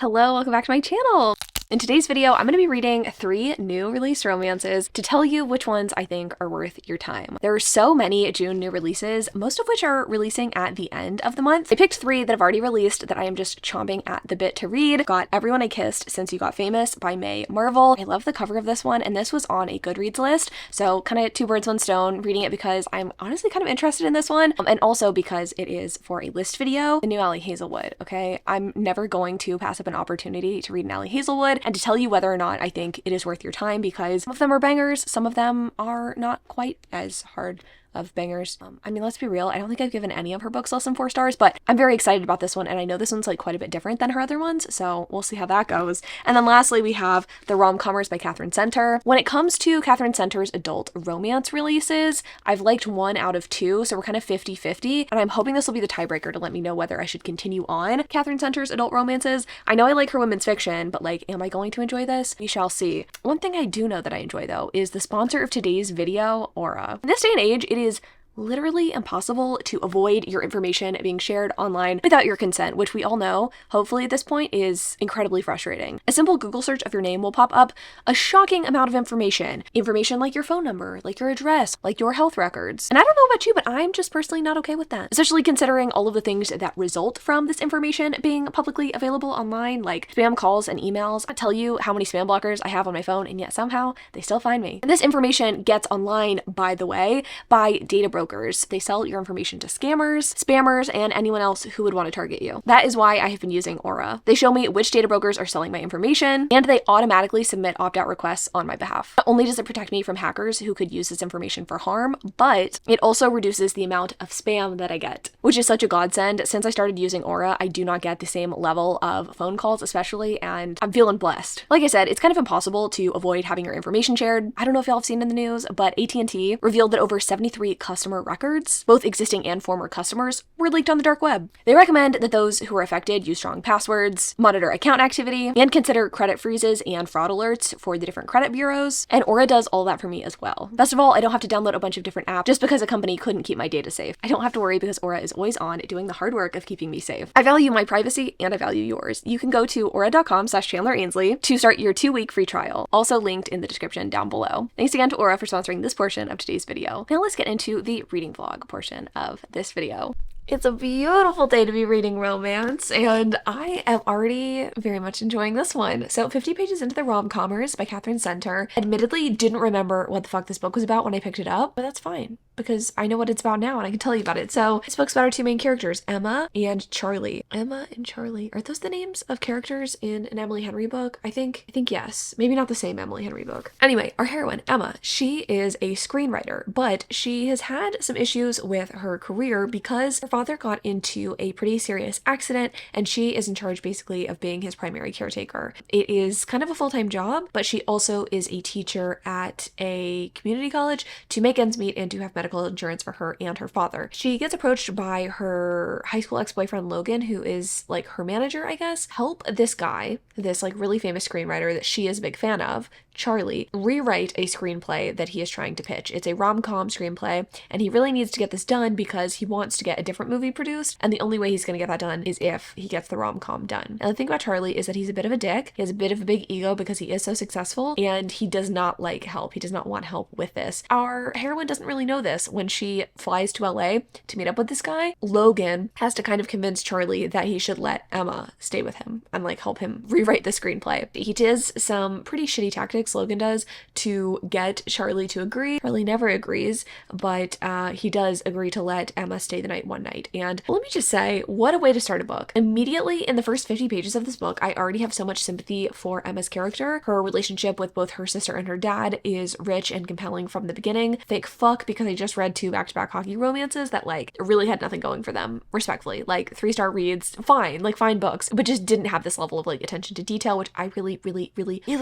Hello, welcome back to my channel. In today's video, I'm going to be reading 3 new release romances to tell you which ones I think are worth your time. There are so many June new releases, most of which are releasing at the end of the month. I picked 3 that have already released that I am just chomping at the bit to read. Got Everyone I Kissed Since You Got Famous by May Marvel. I love the cover of this one, and this was on a Goodreads list, so kind of 2 birds, 1 stone, reading it because I'm honestly kind of interested in this one, and also because it is for a list video, the new Allie Hazelwood, okay? I'm never going to pass up an opportunity to read an Allie Hazelwood and to tell you whether or not I think it is worth your time, because some of them are bangers, some of them are not quite as hard of bangers. I mean, let's be real, I don't think I've given any of her books less than 4 stars, but I'm very excited about this one, and I know this one's like quite a bit different than her other ones, so we'll see how that goes. And then lastly, we have the Rom-Commers by Catherine Center. When it comes to Catherine Center's adult romance releases, I've liked 1 out of 2, so we're kind of 50-50, and I'm hoping this will be the tiebreaker to let me know whether I should continue on Catherine Center's adult romances. I know I like her women's fiction, but like, am I going to enjoy this? We shall see. One thing I do know that I enjoy, though, is the sponsor of today's video, Aura. In this day and age, it is literally impossible to avoid your information being shared online without your consent, which we all know, hopefully at this point, is incredibly frustrating. A simple Google search of your name will pop up a shocking amount of information. Information like your phone number, like your address, like your health records. And I don't know about you, but I'm just personally not okay with that. Especially considering all of the things that result from this information being publicly available online, like spam calls and emails. I tell you how many spam blockers I have on my phone, and yet somehow they still find me. And this information gets online, by the way, by data brokers. They sell your information to scammers, spammers, and anyone else who would want to target you. That is why I have been using Aura. They show me which data brokers are selling my information, and they automatically submit opt-out requests on my behalf. Not only does it protect me from hackers who could use this information for harm, but it also reduces the amount of spam that I get, which is such a godsend. Since I started using Aura, I do not get the same level of phone calls especially, and I'm feeling blessed. Like I said, it's kind of impossible to avoid having your information shared. I don't know if y'all have seen in the news, but AT&T revealed that over 73 customer records, both existing and former customers, were leaked on the dark web. They recommend that those who are affected use strong passwords, monitor account activity, and consider credit freezes and fraud alerts for the different credit bureaus, and Aura does all that for me as well. Best of all, I don't have to download a bunch of different apps just because a company couldn't keep my data safe. I don't have to worry because Aura is always on doing the hard work of keeping me safe. I value my privacy and I value yours. You can go to aura.com/chandler.ainsley to start your 2-week free trial, also linked in the description down below. Thanks again to Aura for sponsoring this portion of today's video. Now let's get into the reading vlog portion of this video. It's a beautiful day to be reading romance, and I am already very much enjoying this one. So 50 pages into the Rom-Commers by Catherine Center. Admittedly, didn't remember what the fuck this book was about when I picked it up, but that's fine, because I know what it's about now and I can tell you about it. So this book's about our 2 main characters, Emma and Charlie. Emma and Charlie. Are those the names of characters in an Emily Henry book? I think yes. Maybe not the same Emily Henry book. Anyway, our heroine, Emma, she is a screenwriter, but she has had some issues with her career because her father got into a pretty serious accident and she is in charge basically of being his primary caretaker. It is kind of a full-time job, but she also is a teacher at a community college to make ends meet and to have medical insurance for her and her father. She gets approached by her high school ex-boyfriend Logan, who is like her manager, I guess, help this guy, this like really famous screenwriter that she is a big fan of, Charlie, rewrite a screenplay that he is trying to pitch. It's a rom-com screenplay, and he really needs to get this done because he wants to get a different movie produced, and the only way he's going to get that done is if he gets the rom-com done. And the thing about Charlie is that he's a bit of a dick. He has a bit of a big ego because he is so successful, and he does not like help. He does not want help with this. Our heroine doesn't really know this. When she flies to LA to meet up with this guy, Logan has to kind of convince Charlie that he should let Emma stay with him and like help him rewrite the screenplay. He does some pretty shitty tactics, Logan does, to get Charlie to agree. Charlie never agrees, but he does agree to let Emma stay the night one night. And let me just say, what a way to start a book. Immediately in the first 50 pages of this book, I already have so much sympathy for Emma's character. Her relationship with both her sister and her dad is rich and compelling from the beginning. Thank fuck, because I just read 2 back-to-back hockey romances that like really had nothing going for them, respectfully. Like 3-star reads, fine, like fine books, but just didn't have this level of like attention to detail, which I really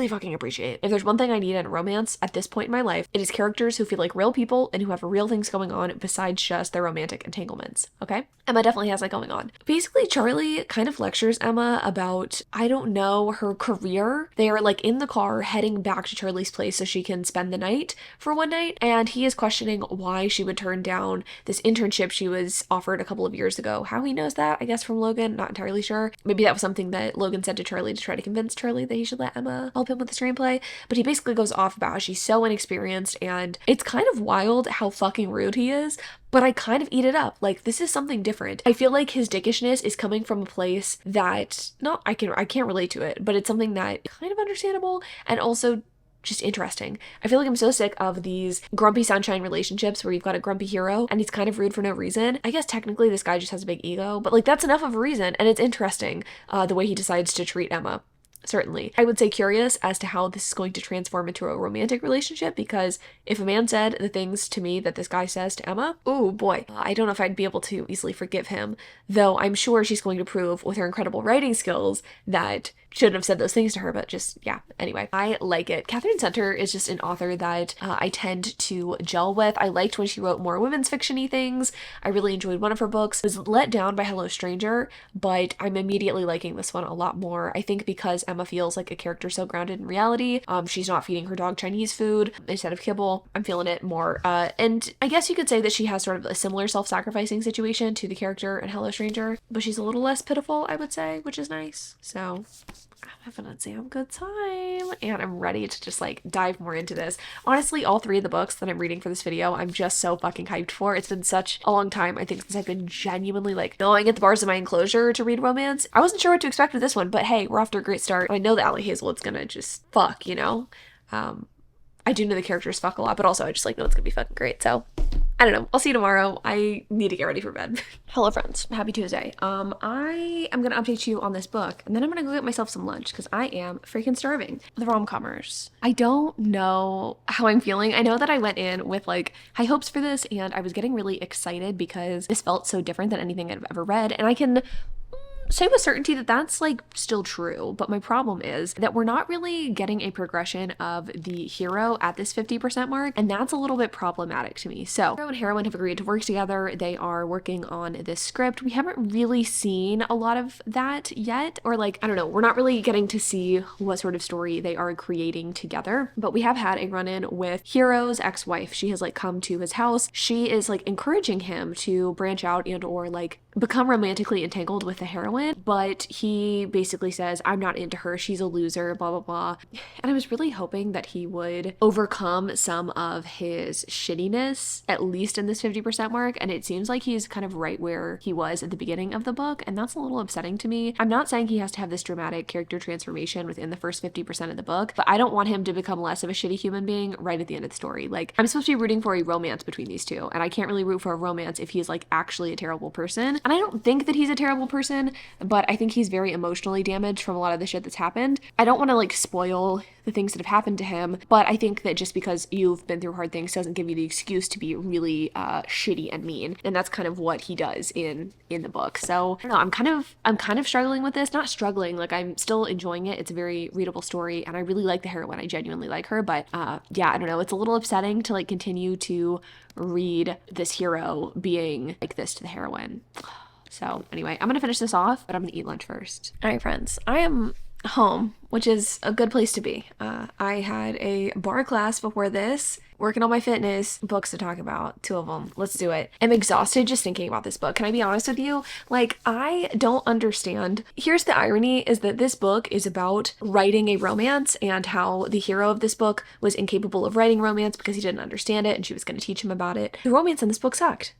fucking appreciate. If there's one thing I need in a romance at this point in my life, it is characters who feel like real people and who have real things going on besides just their romantic entanglements, okay? Emma definitely has that going on. Basically, Charlie kind of lectures Emma about, I don't know, her career. They are like in the car heading back to Charlie's place so she can spend the night for one night, and he is questioning why why she would turn down this internship she was offered a couple of years ago. How he knows that, I guess from Logan, not entirely sure. Maybe that was something that Logan said to Charlie to try to convince Charlie that he should let Emma help him with the screenplay. But he basically goes off about how she's so inexperienced, and it's kind of wild how fucking rude he is. But I kind of eat it up. Like, this is something different. I feel like his dickishness is coming from a place that, I can't relate to it, but it's something that kind of understandable and also just interesting. I feel like I'm so sick of these grumpy sunshine relationships where you've got a grumpy hero and he's kind of rude for no reason. I guess technically this guy just has a big ego, but like that's enough of a reason, and it's interesting the way he decides to treat Emma. Certainly. I would say curious as to how this is going to transform into a romantic relationship, because if a man said the things to me that this guy says to Emma, oh boy, I don't know if I'd be able to easily forgive him, though I'm sure she's going to prove with her incredible writing skills that shouldn't have said those things to her, but just, yeah. Anyway, I like it. Catherine Center is just an author that I tend to gel with. I liked when she wrote more women's fiction-y things. I really enjoyed one of her books. I was let down by Hello Stranger, but I'm immediately liking this one a lot more. I think because Emma feels like a character so grounded in reality. She's not feeding her dog Chinese food instead of kibble. I'm feeling it more. And I guess you could say that she has sort of a similar self-sacrificing situation to the character in Hello Stranger, but she's a little less pitiful, I would say, which is nice. So I'm having a damn good time, and I'm ready to just like dive more into this. Honestly, all three of the books that I'm reading for this video, I'm just so fucking hyped for. It's been such a long time, I think, since I've been genuinely like gnawing at the bars of my enclosure to read romance. I wasn't sure what to expect with this one, but hey, we're off to a great start. I know that Allie Hazelwood's gonna just fuck, you know? I do know the characters fuck a lot, but also I just like know it's gonna be fucking great, so I don't know. I'll see you tomorrow. I need to get ready for bed. Hello, friends. Happy Tuesday. I am going to update you on this book, and then I'm going to go get myself some lunch because I am freaking starving. The Rom-Commers. I don't know how I'm feeling. I know that I went in with like high hopes for this, and I was getting really excited because this felt so different than anything I've ever read, and I can say with certainty that that's like still true, but my problem is that we're not really getting a progression of the hero at this 50% mark, and that's a little bit problematic to me. So hero and heroine have agreed to work together. They are working on this script. We haven't really seen a lot of that yet, or like, I don't know, we're not really getting to see what sort of story they are creating together, but we have had a run-in with Hero's ex-wife. She has like come to his house. She is like encouraging him to branch out and or like become romantically entangled with the heroine, but he basically says, I'm not into her, she's a loser, blah, blah, blah. And I was really hoping that he would overcome some of his shittiness, at least in this 50% mark, and it seems like he's kind of right where he was at the beginning of the book, and that's a little upsetting to me. I'm not saying he has to have this dramatic character transformation within the first 50% of the book, but I don't want him to become less of a shitty human being right at the end of the story. Like, I'm supposed to be rooting for a romance between these two, and I can't really root for a romance if he's like actually a terrible person. And I don't think that he's a terrible person, but I think he's very emotionally damaged from a lot of the shit that's happened. I don't want to like spoil the things that have happened to him, but I think that just because you've been through hard things doesn't give you the excuse to be really shitty and mean, and that's kind of what he does in the book. So I don't know, I'm kind of struggling with this. Not struggling, like I'm still enjoying it. It's a very readable story, and I really like the heroine. I genuinely like her, but yeah, I don't know. It's a little upsetting to like continue to read this hero being like this to the heroine. So anyway, I'm gonna finish this off, but I'm gonna eat lunch first. All right, friends, I am home, which is a good place to be. I had a bar class before this, working on my fitness, books to talk about, 2 of them. Let's do it. I'm exhausted just thinking about this book. Can I be honest with you? Like, I don't understand. Here's the irony, is that this book is about writing a romance and how the hero of this book was incapable of writing romance because he didn't understand it and she was going to teach him about it. The romance in this book sucked.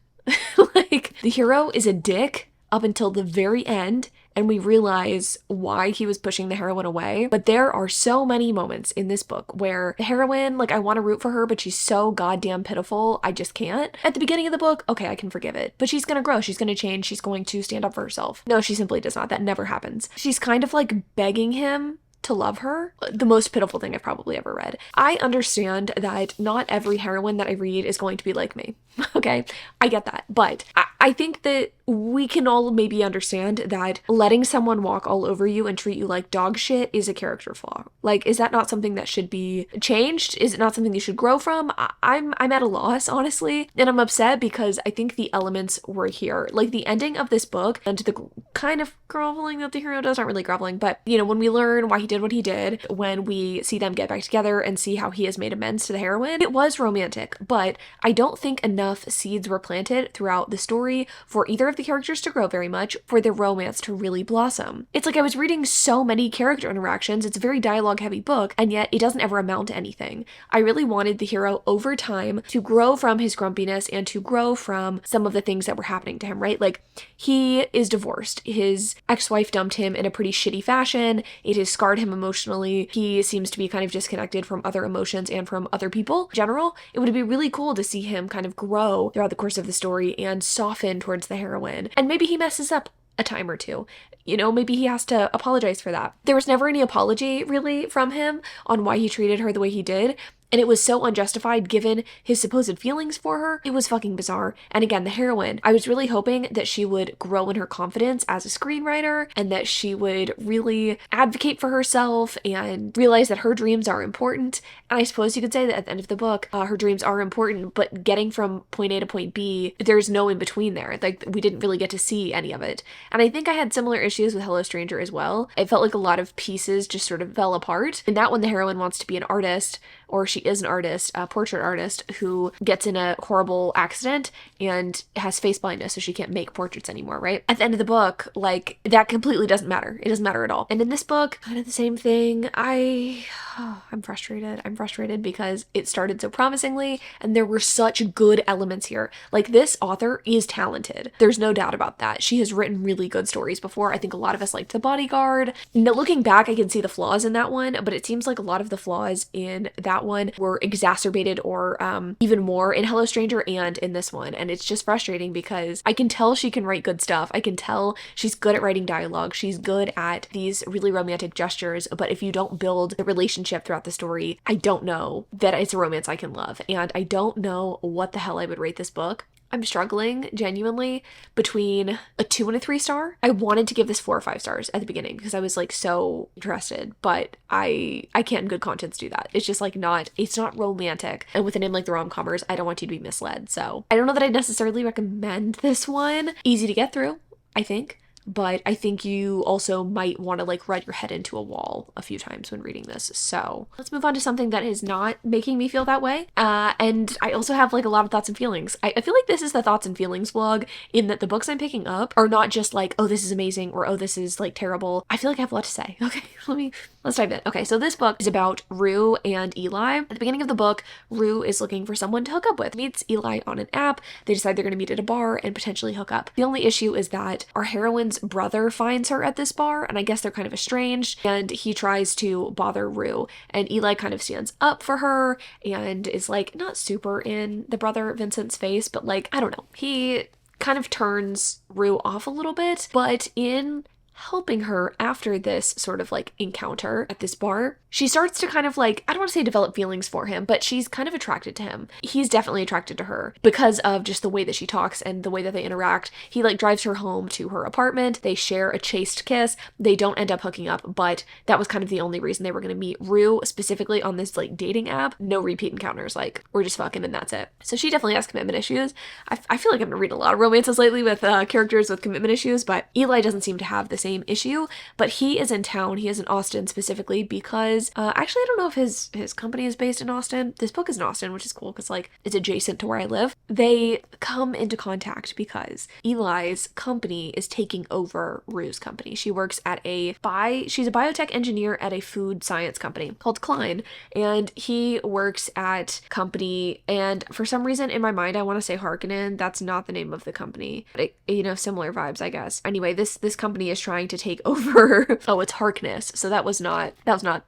Like, the hero is a dick up until the very end, and we realize why he was pushing the heroine away. But there are so many moments in this book where the heroine, like, I want to root for her, but she's so goddamn pitiful, I just can't. At the beginning of the book, okay, I can forgive it. But she's gonna grow, she's gonna change, she's going to stand up for herself. No, she simply does not. That never happens. She's kind of like begging him to love her. The most pitiful thing I've probably ever read. I understand that not every heroine that I read is going to be like me. Okay, I get that. But I I think that we can all maybe understand that letting someone walk all over you and treat you like dog shit is a character flaw. Like, is that not something that should be changed? Is it not something you should grow from? I'm at a loss, honestly, and I'm upset because I think the elements were here. Like, the ending of this book and the kind of groveling that the hero does, not really groveling, but, you know, when we learn why he did what he did, when we see them get back together and see how he has made amends to the heroine, it was romantic, but I don't think enough seeds were planted throughout the story for either of the characters to grow very much, for their romance to really blossom. It's like I was reading so many character interactions, it's a very dialogue heavy book, and yet it doesn't ever amount to anything. I really wanted the hero over time to grow from his grumpiness and to grow from some of the things that were happening to him, right? Like, he is divorced. His ex-wife dumped him in a pretty shitty fashion. It has scarred him emotionally. He seems to be kind of disconnected from other emotions and from other people in general. It would be really cool to see him kind of grow throughout the course of the story and soften towards the heroine. And maybe he messes up a time or two. You know, maybe he has to apologize for that. There was never any apology, really, from him on why he treated her the way he did. And it was so unjustified given his supposed feelings for her. It was fucking bizarre. And again, the heroine, I was really hoping that she would grow in her confidence as a screenwriter and that she would really advocate for herself and realize that her dreams are important. And I suppose you could say that at the end of the book, her dreams are important, but getting from point A to point B, there's no in between there. Like, we didn't really get to see any of it. And I think I had similar issues with Hello Stranger as well. It felt like a lot of pieces just sort of fell apart. In that one, the heroine wants to be an artist, or she is an artist, a portrait artist who gets in a horrible accident and has face blindness, so she can't make portraits anymore, right? At the end of the book, like, that completely doesn't matter. It doesn't matter at all. And in this book, kind of the same thing. I'm frustrated. I'm frustrated because it started so promisingly and there were such good elements here. Like, this author is talented. There's no doubt about that. She has written really good stories before. I think a lot of us liked The Bodyguard. Now, looking back, I can see the flaws in that one, but it seems like a lot of the flaws in that one were exacerbated or even more in Hello Stranger and in this one. And it's just frustrating because I can tell she can write good stuff. I can tell she's good at writing dialogue. She's good at these really romantic gestures, but if you don't build the relationship throughout the story, I don't know that it's a romance I can love. And I don't know what the hell I would rate this book. I'm struggling genuinely between a 2 and a 3 star. I wanted to give this 4 or 5 stars at the beginning because I was like so interested, but I can't in good conscience do that. It's just like it's not romantic. And with a name like the Rom-Commers, I don't want you to be misled. So I don't know that I'd necessarily recommend this one. Easy to get through, I think. But I think you also might want to like run your head into a wall a few times when reading this. So let's move on to something that is not making me feel that way. And I also have like a lot of thoughts and feelings. I feel like this is the thoughts and feelings vlog, in that the books I'm picking up are not just like, oh, this is amazing, or oh, this is like terrible. I feel like I have a lot to say. Okay, let's dive in. Okay, so this book is about Rue and Eli. At the beginning of the book, Rue is looking for someone to hook up with. Meets Eli on an app. They decide they're going to meet at a bar and potentially hook up. The only issue is that our heroine's brother finds her at this bar, and I guess they're kind of estranged, and he tries to bother Rue, and Eli kind of stands up for her and is like not super in the brother Vincent's face, but like, I don't know, he kind of turns Rue off a little bit. But in helping her after this sort of like encounter at this bar, she starts to kind of like, I don't want to say develop feelings for him, but she's kind of attracted to him. He's definitely attracted to her because of just the way that she talks and the way that they interact. He like drives her home to her apartment. They share a chaste kiss. They don't end up hooking up, but that was kind of the only reason they were going to meet. Rue specifically on this like dating app, no repeat encounters, like we're just fucking and that's it. So she definitely has commitment issues. I feel like I'm reading a lot of romances lately with characters with commitment issues, but Eli doesn't seem to have the same issue. But he is in town. He is in Austin specifically because actually I don't know if his company is based in Austin. This book is in Austin, which is cool because like it's adjacent to where I live. They come into contact because Eli's company is taking over Rue's company. She works at she's a biotech engineer at a food science company called Klein, and he works at company, and for some reason in my mind I want to say Harkonnen. That's not the name of the company, but similar vibes, I guess. Anyway, this company is trying to take over oh, it's Harkness, so that was not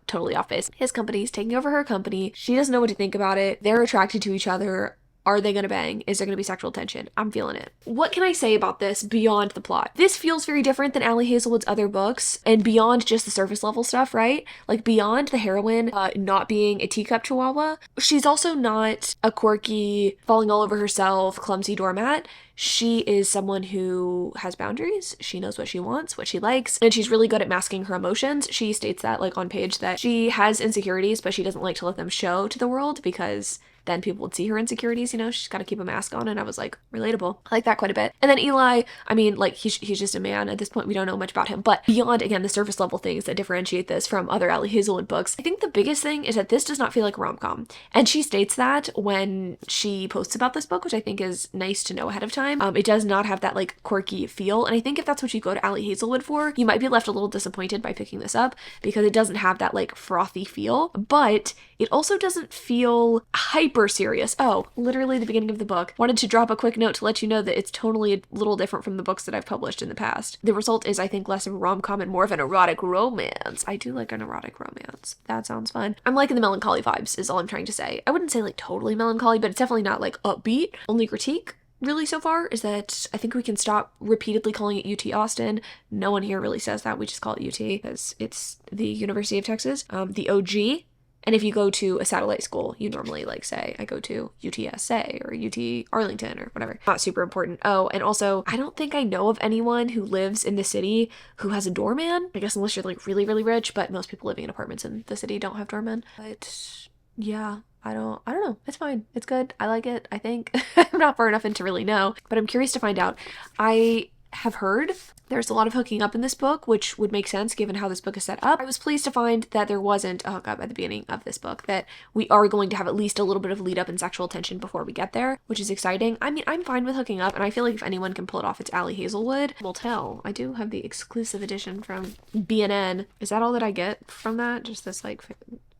totally off base. His company is taking over her company. She doesn't know what to think about it. They're attracted to each other. Are they gonna bang? Is there gonna be sexual tension? I'm feeling it. What can I say about this beyond the plot? This feels very different than Ali Hazelwood's other books, and beyond just the surface level stuff, right? Like beyond the heroine not being a teacup chihuahua, she's also not a quirky, falling all over herself, clumsy doormat. she is someone who has boundaries. She knows what she wants, what she likes, and she's really good at masking her emotions. She states that like on page that she has insecurities, but she doesn't like to let them show to the world because then people would see her insecurities, you know, she's got to keep a mask on. And I was like, relatable. I like that quite a bit. And then Eli, I mean, like he's just a man. At this point, we don't know much about him, but beyond, again, the surface level things that differentiate this from other Ali Hazelwood books, I think the biggest thing is that this does not feel like a rom-com. And she states that when she posts about this book, which I think is nice to know ahead of time. It does not have that like quirky feel. And I think if that's what you go to Ali Hazelwood for, you might be left a little disappointed by picking this up because it doesn't have that like frothy feel, but it also doesn't feel hyper serious. Oh, literally the beginning of the book. Wanted to drop a quick note to let you know that it's totally a little different from the books that I've published in the past. The result is, I think, less of a rom-com and more of an erotic romance. I do like an erotic romance. That sounds fun. I'm liking the melancholy vibes is all I'm trying to say. I wouldn't say like totally melancholy, but it's definitely not like upbeat. Only critique really so far is that I think we can stop repeatedly calling it UT Austin. No one here really says that. We just call it UT because it's the University of Texas, the OG. And if you go to a satellite school, you normally like say, I go to UTSA or UT Arlington or whatever. Not super important. Oh, and also, I don't think I know of anyone who lives in the city who has a doorman. I guess unless you're like really, really rich, but most people living in apartments in the city don't have doormen. But yeah, I don't know. It's fine. It's good. I like it, I think. I'm not far enough in to really know, but I'm curious to find out. I have heard there's a lot of hooking up in this book, which would make sense given how this book is set up. I was pleased to find that there wasn't a hookup at the beginning of this book, that we are going to have at least a little bit of lead up and sexual tension before we get there, which is exciting. I mean, I'm fine with hooking up, and I feel like if anyone can pull it off, it's Ali Hazelwood. We'll tell. I do have the exclusive edition from B&N. Is that all that I get from that? Just this like,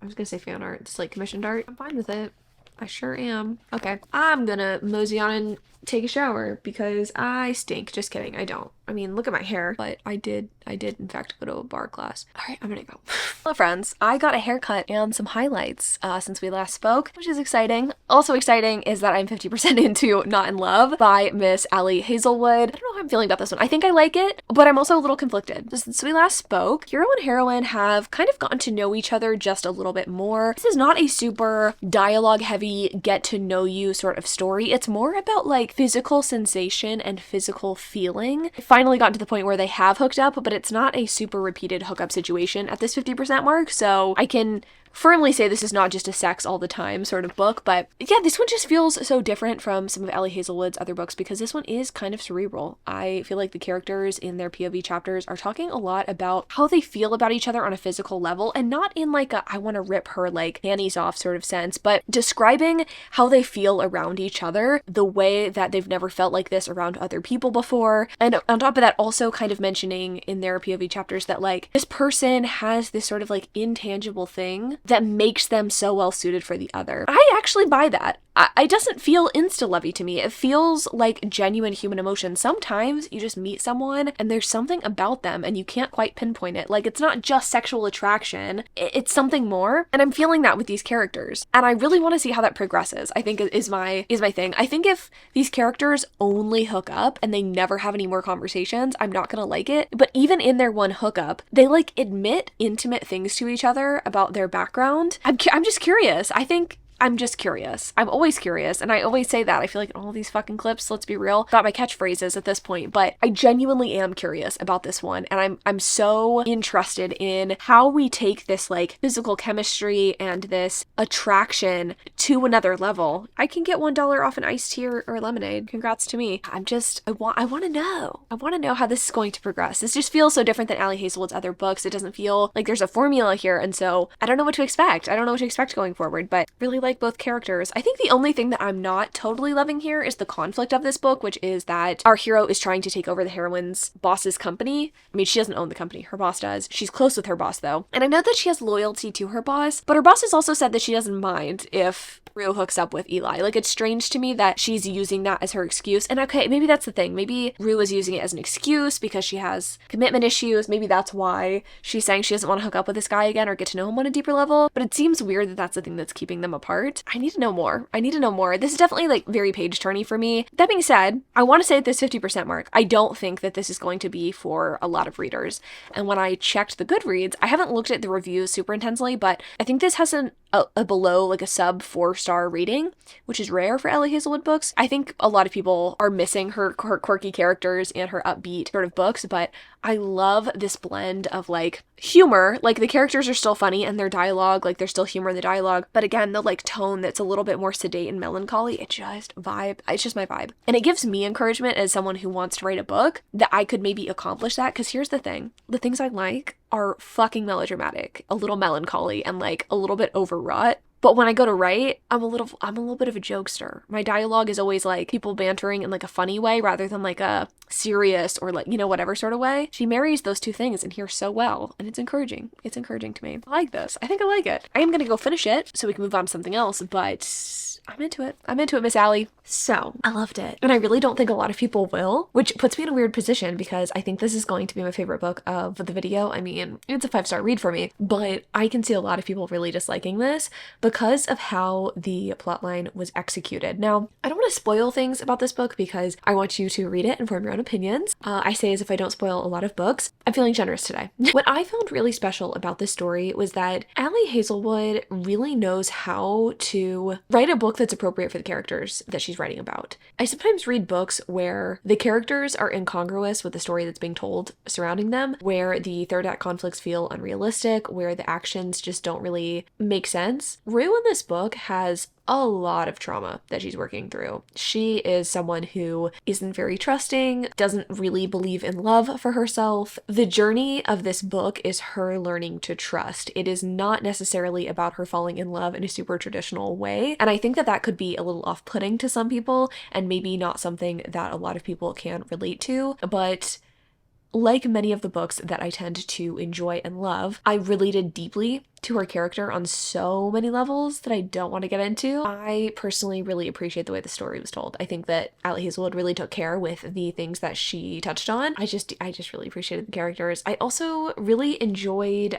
I was gonna say fan art, this like commissioned art. I'm fine with it. I sure am. Okay. I'm gonna mosey on and take a shower because I stink. Just kidding. I don't. I mean, look at my hair, but I did in fact go to a bar class. All right, I'm gonna go. Hello friends, I got a haircut and some highlights since we last spoke, which is exciting. Also exciting is that I'm 50% into Not in Love by Miss Ali Hazelwood. I don't know how I'm feeling about this one. I think I like it, but I'm also a little conflicted. Since we last spoke, hero and heroine have kind of gotten to know each other just a little bit more. This is not a super dialogue heavy, get to know you sort of story. It's more about like physical sensation and physical feeling. I finally got to the point where they have hooked up, but it's not a super repeated hookup situation at this 50% mark, so I can firmly say this is not just a sex all the time sort of book, but yeah, this one just feels so different from some of Ali Hazelwood's other books because this one is kind of cerebral. I feel like the characters in their POV chapters are talking a lot about how they feel about each other on a physical level, and not in like a I want to rip her like panties off sort of sense, but describing how they feel around each other, the way that they've never felt like this around other people before, and on top of that also kind of mentioning in their POV chapters that like this person has this sort of like intangible thing that makes them so well suited for the other. I actually buy that. It doesn't feel insta-lovey to me. It feels like genuine human emotion. Sometimes you just meet someone and there's something about them and you can't quite pinpoint it. Like it's not just sexual attraction, it's something more. And I'm feeling that with these characters. And I really want to see how that progresses, I think is my thing. I think if these characters only hook up and they never have any more conversations, I'm not gonna like it. But even in their one hookup, they like admit intimate things to each other about their background. I'm just curious. I'm just curious. I'm always curious, and I always say that. I feel like in all these fucking clips, let's be real, got my catchphrases at this point, but I genuinely am curious about this one, and I'm so interested in how we take this like physical chemistry and this attraction to another level. I can get $1 off an iced tea or lemonade. Congrats to me. I want to know. I want to know how this is going to progress. This just feels so different than Ali Hazelwood's other books. It doesn't feel like there's a formula here, and so I don't know what to expect. I don't know what to expect going forward, but really like both characters. I think the only thing that I'm not totally loving here is the conflict of this book, which is that our hero is trying to take over the heroine's boss's company. I mean, she doesn't own the company, her boss does. She's close with her boss though. And I know that she has loyalty to her boss, but her boss has also said that she doesn't mind if Rue hooks up with Eli. Like, it's strange to me that she's using that as her excuse. And okay, maybe that's the thing. Maybe Rue is using it as an excuse because she has commitment issues. Maybe that's why she's saying she doesn't want to hook up with this guy again or get to know him on a deeper level. But it seems weird that that's the thing that's keeping them apart. I need to know more. This is definitely like very page turny for me. That being said, I want to say at this 50% mark, I don't think that this is going to be for a lot of readers. And when I checked the Goodreads, I haven't looked at the reviews super intensely, but I think this has a below like a sub 4-star rating, which is rare for Ellie Hazelwood books. I think a lot of people are missing her quirky characters and her upbeat sort of books, but I love this blend of like humor. Like the characters are still funny and their dialogue, like there's still humor in the dialogue, but again, the like tone that's a little bit more sedate and melancholy, it's just my vibe. And it gives me encouragement as someone who wants to write a book that I could maybe accomplish that, because here's the thing. The things I like are fucking melodramatic, a little melancholy, and like a little bit overwrought. But when I go to write, I'm a little bit of a jokester. My dialogue is always like people bantering in like a funny way rather than like a serious or like, whatever sort of way. She marries those two things in here so well, and it's encouraging. It's encouraging to me. I like this. I think I like it. I am gonna go finish it so we can move on to something else, but I'm into it. I'm into it, Miss Allie. So, I loved it. And I really don't think a lot of people will, which puts me in a weird position because I think this is going to be my favorite book of the video. I mean, it's a 5-star read for me, but I can see a lot of people really disliking this because of how the plotline was executed. Now, I don't want to spoil things about this book because I want you to read it and form your own opinions. I say as if I don't spoil a lot of books. I'm feeling generous today. What I found really special about this story was that Allie Hazelwood really knows how to write a book that's appropriate for the characters that she's writing about. I sometimes read books where the characters are incongruous with the story that's being told surrounding them, where the third act conflicts feel unrealistic, where the actions just don't really make sense. Rue in this book has a lot of trauma that she's working through. She is someone who isn't very trusting, doesn't really believe in love for herself. The journey of this book is her learning to trust. It is not necessarily about her falling in love in a super traditional way. And I think that that could be a little off-putting to some people and maybe not something that a lot of people can relate to. But like many of the books that I tend to enjoy and love, I related deeply to her character on so many levels that I don't want to get into. I personally really appreciate the way the story was told. I think that Allie Hazelwood really took care with the things that she touched on. I just really appreciated the characters. I also really enjoyed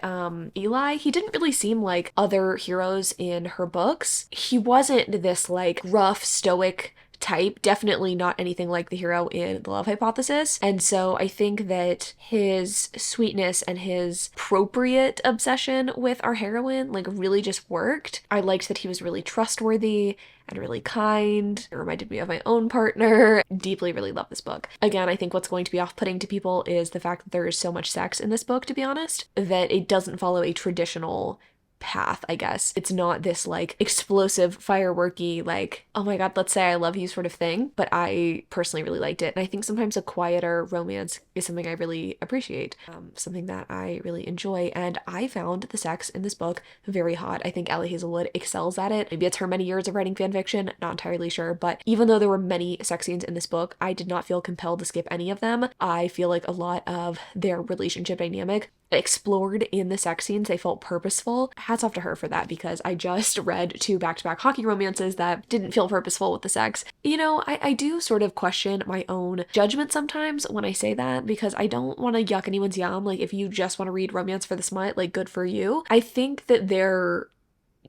Eli. He didn't really seem like other heroes in her books. He wasn't this like rough, stoic type, definitely not anything like the hero in The Love Hypothesis. And so I think that his sweetness and his appropriate obsession with our heroine like really just worked. I liked that he was really trustworthy and really kind. It reminded me of my own partner. Deeply really love this book. Again, I think what's going to be off-putting to people is the fact that there is so much sex in this book, to be honest, that it doesn't follow a traditional path, I guess. It's not this like explosive, fireworky, like, oh my god, let's say I love you sort of thing, but I personally really liked it. And I think sometimes a quieter romance is something I really appreciate, something that I really enjoy. And I found the sex in this book very hot. I think Allie Hazelwood excels at it. Maybe it's her many years of writing fan fiction, not entirely sure, but even though there were many sex scenes in this book, I did not feel compelled to skip any of them. I feel like a lot of their relationship dynamic explored in the sex scenes. They felt purposeful. Hats off to her for that, because I just read 2 back-to-back hockey romances that didn't feel purposeful with the sex. I do sort of question my own judgment sometimes when I say that, because I don't want to yuck anyone's yum. Like, if you just want to read romance for the smut, like, good for you. I think that there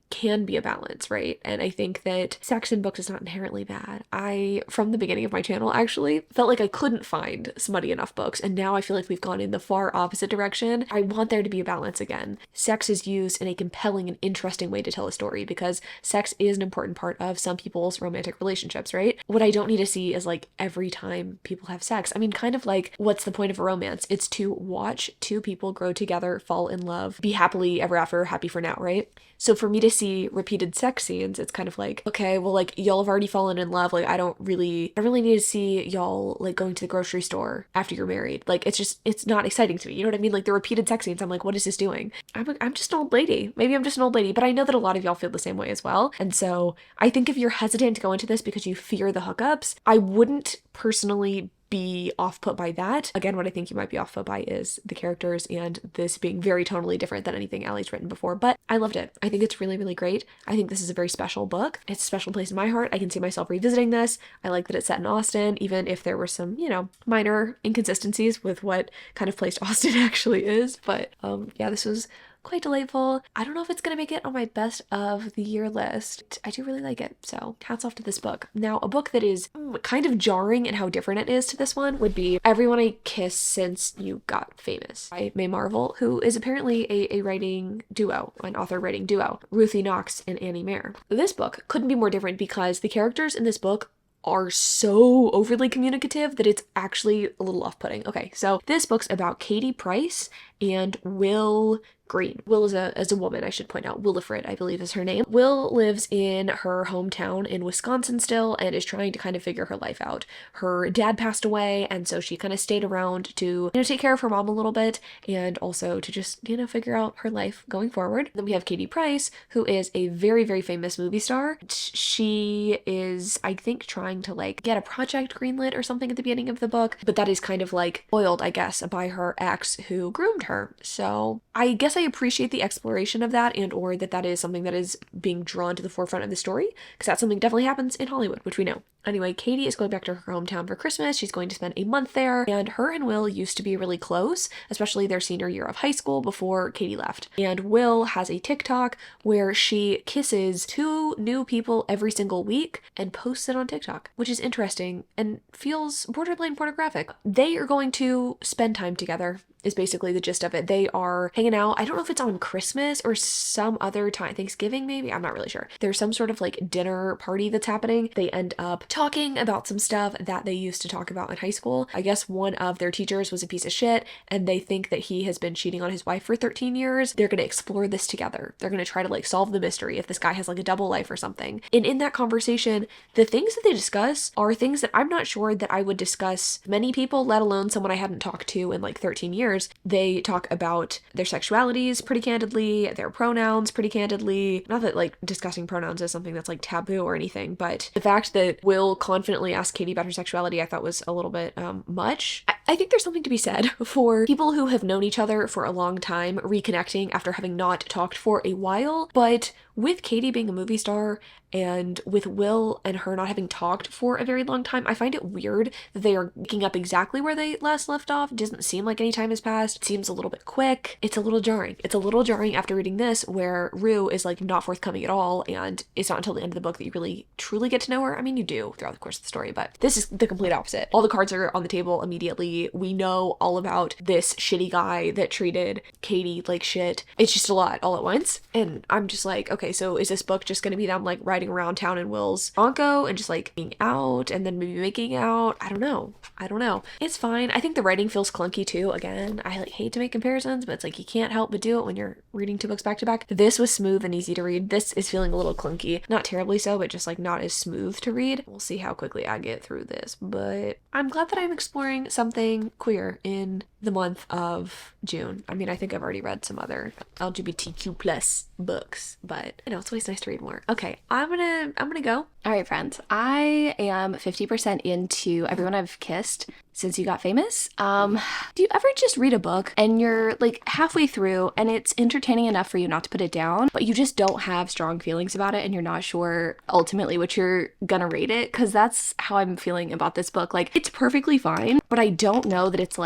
can be a balance, right? And I think that sex in books is not inherently bad. I, from the beginning of my channel, actually felt like I couldn't find smutty enough books, and now I feel like we've gone in the far opposite direction. I want there to be a balance again. Sex is used in a compelling and interesting way to tell a story, because sex is an important part of some people's romantic relationships, right? What I don't need to see is like every time people have sex. I mean, kind of like, what's the point of a romance? It's to watch 2 people grow together, fall in love, be happily ever after, happy for now, right? So for me to see repeated sex scenes, it's kind of like, okay, well, like, y'all have already fallen in love. Like, I really need to see y'all like going to the grocery store after you're married. Like, it's not exciting to me. You know what I mean? Like, the repeated sex scenes, I'm like, what is this doing? I'm just an old lady. Maybe I'm just an old lady, but I know that a lot of y'all feel the same way as well. And so I think if you're hesitant to go into this because you fear the hookups, I wouldn't personally be off-put by that. Again, what I think you might be off-put by is the characters and this being very tonally different than anything Allie's written before, but I loved it. I think it's really, really great. I think this is a very special book. It's a special place in my heart. I can see myself revisiting this. I like that it's set in Austin, even if there were some, minor inconsistencies with what kind of place Austin actually is. But yeah, this was quite delightful. I don't know if it's gonna make it on my best of the year list. I do really like it, so hats off to this book. Now, a book that is kind of jarring in how different it is to this one would be Everyone I Kissed Since You Got Famous by May Marvel, who is apparently a writing duo, an author writing duo, Ruthie Knox and Annie Mayer. This book couldn't be more different because the characters in this book are so overly communicative that it's actually a little off-putting. Okay, so this book's about Katie Price and Will Green. Will is a woman, I should point out. Willifred, I believe is her name. Will lives in her hometown in Wisconsin still and is trying to kind of figure her life out. Her dad passed away, and so she kind of stayed around to, take care of her mom a little bit and also to just, figure out her life going forward. Then we have Katie Price, who is a very, very famous movie star. She is, I think, trying to get a project greenlit or something at the beginning of the book, but that is kind of foiled, I guess, by her ex who groomed her. So I guess I appreciate the exploration of that and or that is something that is being drawn to the forefront of the story, because that's something that definitely happens in Hollywood, which we know. Anyway, Katie is going back to her hometown for Christmas. She's going to spend a month there, and her and Will used to be really close, especially their senior year of high school before Katie left. And Will has a TikTok where she kisses 2 new people every single week and posts it on TikTok, which is interesting and feels borderline pornographic. They are going to spend time together, is basically the gist of it. They are hanging out. I don't know if it's on Christmas or some other time, Thanksgiving maybe, I'm not really sure. There's some sort of dinner party that's happening. They end up talking about some stuff that they used to talk about in high school. I guess one of their teachers was a piece of shit and they think that he has been cheating on his wife for 13 years. They're going to explore this together. They're going to try to solve the mystery if this guy has a double life or something. And in that conversation, the things that they discuss are things that I'm not sure that I would discuss with many people, let alone someone I hadn't talked to in 13 years. They talk about their sexualities pretty candidly, their pronouns pretty candidly. Not that discussing pronouns is something that's taboo or anything, but the fact that Will confidently ask Katie about her sexuality I thought was a little bit much. I think there's something to be said for people who have known each other for a long time reconnecting after having not talked for a while, but with Katie being a movie star and with Will and her not having talked for a very long time, I find it weird that they are picking up exactly where they last left off. It doesn't seem like any time has passed. It seems a little bit quick. It's a little jarring. It's a little jarring after reading this where Rue is not forthcoming at all, and it's not until the end of the book that you really truly get to know her. I mean, you do throughout the course of the story, but this is the complete opposite. All the cards are on the table immediately. We know all about this shitty guy that treated Katie like shit. It's just a lot all at once, and I'm just okay, so is this book just gonna be them riding around town in Will's Bronco and just being out and then maybe making out? I don't know. It's fine. I think the writing feels clunky too. Again, I hate to make comparisons, but it's you can't help but do it when you're reading 2 books back to back. This was smooth and easy to read. This is feeling a little clunky. Not terribly so, but just not as smooth to read. We'll see how quickly I get through this, but I'm glad that I'm exploring something queer in the month of June. I mean, I think I've already read some other LGBTQ plus books, but it's always nice to read more. Okay, I'm gonna go. All right, friends, I am 50% into Everyone I've Kissed Since You Got Famous. Do you ever just read a book and you're halfway through and it's entertaining enough for you not to put it down, but you just don't have strong feelings about it and you're not sure ultimately what you're gonna rate it? Because that's how I'm feeling about this book. It's perfectly fine, but I don't know that it's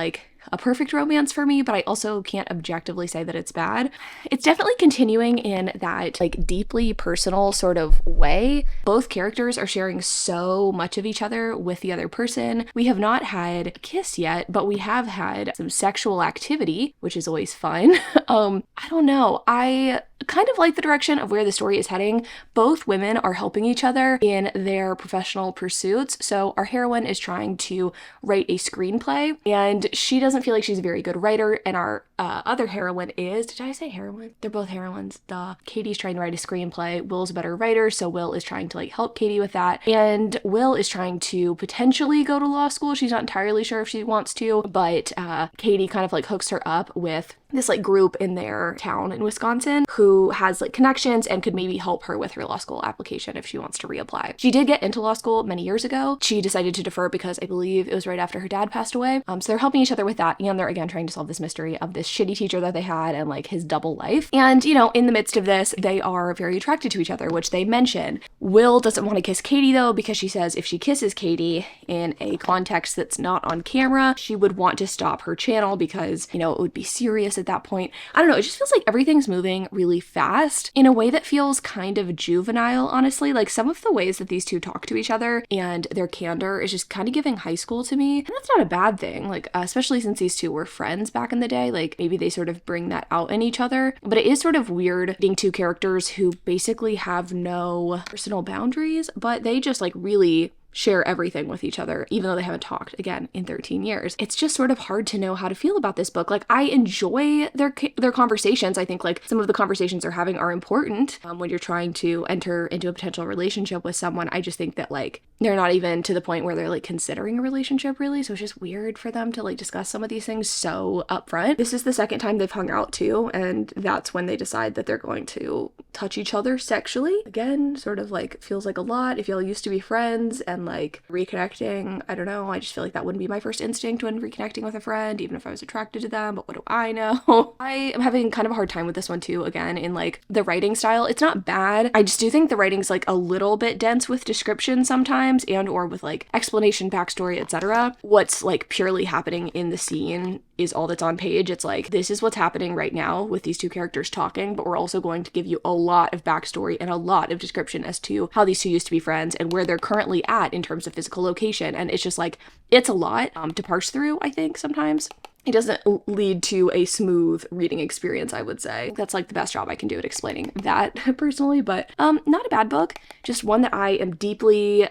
a perfect romance for me, but I also can't objectively say that it's bad. It's definitely continuing in that deeply personal sort of way. Both characters are sharing so much of each other with the other person. We have not had a kiss yet, but we have had some sexual activity, which is always fun. I don't know. I kind of like the direction of where the story is heading. Both women are helping each other in their professional pursuits. So our heroine is trying to write a screenplay and she doesn't feel like she's a very good writer, and our other heroine is, did I say heroine? They're both heroines, duh. Katie's trying to write a screenplay. Will's a better writer, so Will is trying to help Katie with that. And Will is trying to potentially go to law school. She's not entirely sure if she wants to, but Katie kind of hooks her up with this group in their town in Wisconsin who has connections and could maybe help her with her law school application if she wants to reapply. She did get into law school many years ago. She decided to defer because I believe it was right after her dad passed away. So they're helping each other with that, and they're again trying to solve this mystery of this this shitty teacher that they had and like his double life. And, you know, in the midst of this, they are very attracted to each other, which they mention. Will doesn't want to kiss Katie though, because she says if she kisses Katie in a context that's not on camera, she would want to stop her channel because, you know, it would be serious at that point. I don't know, it just feels like everything's moving really fast in a way that feels kind of juvenile, honestly. Like some of the ways that these two talk to each other and their candor is just kind of giving high school to me. And that's not a bad thing, like especially since these two were friends back in the day, like maybe they sort of bring that out in each other. But it is sort of weird being two characters who basically have no personal boundaries, but they just like really share everything with each other, even though they haven't talked again in 13 years. It's just sort of hard to know how to feel about this book. Like I enjoy their conversations. I think like some of the conversations they're having are important when you're trying to enter into a potential relationship with someone. I just think that like they're not even to the point where they're like considering a relationship really. So it's just weird for them to like discuss some of these things so upfront. This is the second time they've hung out too, and that's when they decide that they're going to touch each other sexually. Again, sort of like feels like a lot if y'all used to be friends and like reconnecting. I don't know, I just feel like that wouldn't be my first instinct when reconnecting with a friend, even if I was attracted to them, but what do I know? I am having kind of a hard time with this one too, again, in like the writing style. It's not bad, I just do think the writing's like a little bit dense with description sometimes and or with like explanation, backstory, etc. What's like purely happening in the scene is all that's on page. It's like, this is what's happening right now with these two characters talking, but we're also going to give you a lot of backstory and a lot of description as to how these two used to be friends and where they're currently at in terms of physical location. And it's just like, it's a lot to parse through, I think, sometimes. It doesn't lead to a smooth reading experience, I would say. That's like the best job I can do at explaining that personally, but not a bad book, just one that I am deeply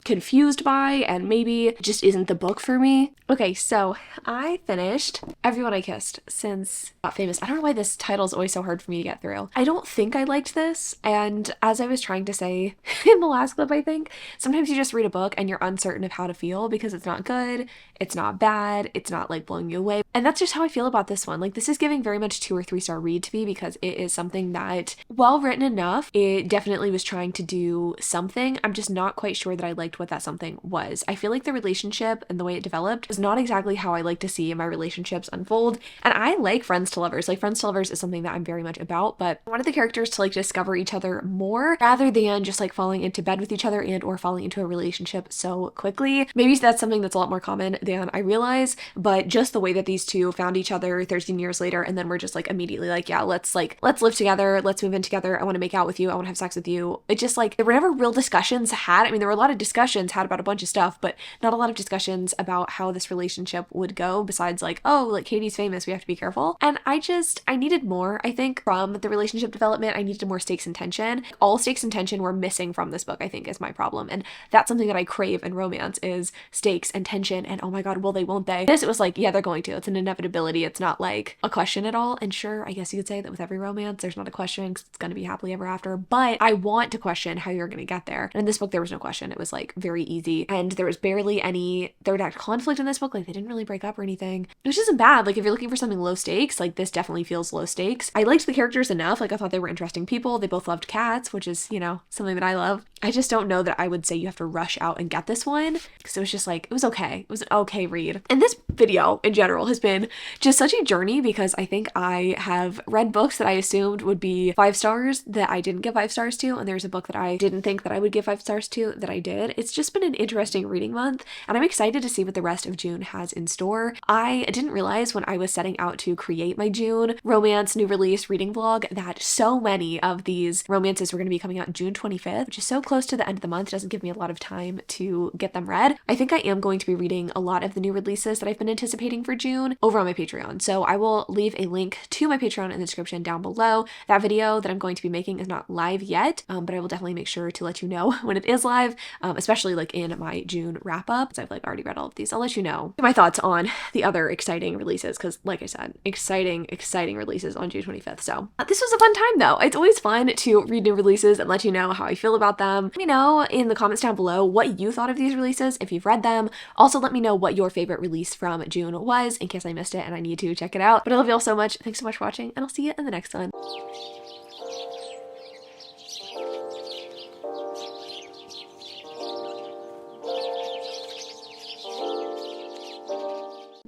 confused by and maybe just isn't the book for me. Okay, so I finished Everyone I Kissed since Not Famous. I don't know why this title is always so hard for me to get through. I don't think I liked this, and as I was trying to say in the last clip, I think, sometimes you just read a book and you're uncertain of how to feel because it's not good, it's not bad, it's not like blowing you away. And that's just how I feel about this one. Like this is giving very much 2 or 3 star read to me because it is something that, well written enough, it definitely was trying to do something. I'm just not quite sure that I liked what that something was. I feel like the relationship and the way it developed was not exactly how I like to see my relationships unfold. And I like friends to lovers. Like friends to lovers is something that I'm very much about, but I wanted the characters to like discover each other more rather than just like falling into bed with each other and or falling into a relationship so quickly. Maybe that's something that's a lot more common than I realize, but just the way that these two found each other 13 years later and then we're just like immediately like, yeah, let's live together, let's move in together, I want to make out with you, I want to have sex with you. It just like, there were never real discussions had. I mean, there were a lot of discussions had about a bunch of stuff, but not a lot of discussions about how this relationship would go besides like, oh, like Katie's famous, we have to be careful. And I needed more, I think, from the relationship development. I needed more stakes and tension. All stakes and tension were missing from this book, I think, is my problem. And that's something that I crave in romance is stakes and tension and oh my god, will they, won't they? This, it was like, yeah, they're going to. It's an inevitability. It's not like a question at all. And sure, I guess you could say that with every romance, there's not a question because it's going to be happily ever after, but I want to question how you're going to get there. And in this book, there was no question. It was like very easy. And there was barely any third act conflict in this book. Like they didn't really break up or anything, which isn't bad. Like if you're looking for something low stakes, like this definitely feels low stakes. I liked the characters enough. Like I thought they were interesting people. They both loved cats, which is, you know, something that I love. I just don't know that I would say you have to rush out and get this one because it was just like, it was okay. It was an okay read. And this video in general has been just such a journey because I think I have read books that I assumed would be 5 stars that I didn't give 5 stars to, and there's a book that I didn't think that I would give 5 stars to that I did. It's just been an interesting reading month, and I'm excited to see what the rest of June has in store. I didn't realize when I was setting out to create my June romance new release reading vlog that so many of these romances were going to be coming out June 25th, which is so close to the end of the month. It doesn't give me a lot of time to get them read. I think I am going to be reading a lot of the new releases that I've been anticipating for June over on my Patreon. So I will leave a link to my Patreon in the description down below. That video that I'm going to be making is not live yet, but I will definitely make sure to let you know when it is live, especially like in my June wrap up. So I've like already read all of these. I'll let you know my thoughts on the other exciting releases because like I said, exciting releases on June 25th. So this was a fun time though. It's always fun to read new releases and let you know how I feel about them. Let me know in the comments down below what you thought of these releases if you've read them. Also let me know what your favorite release from June was in case I missed it and I need to check it out. But I love you all so much. Thanks so much for watching and I'll see you in the next one.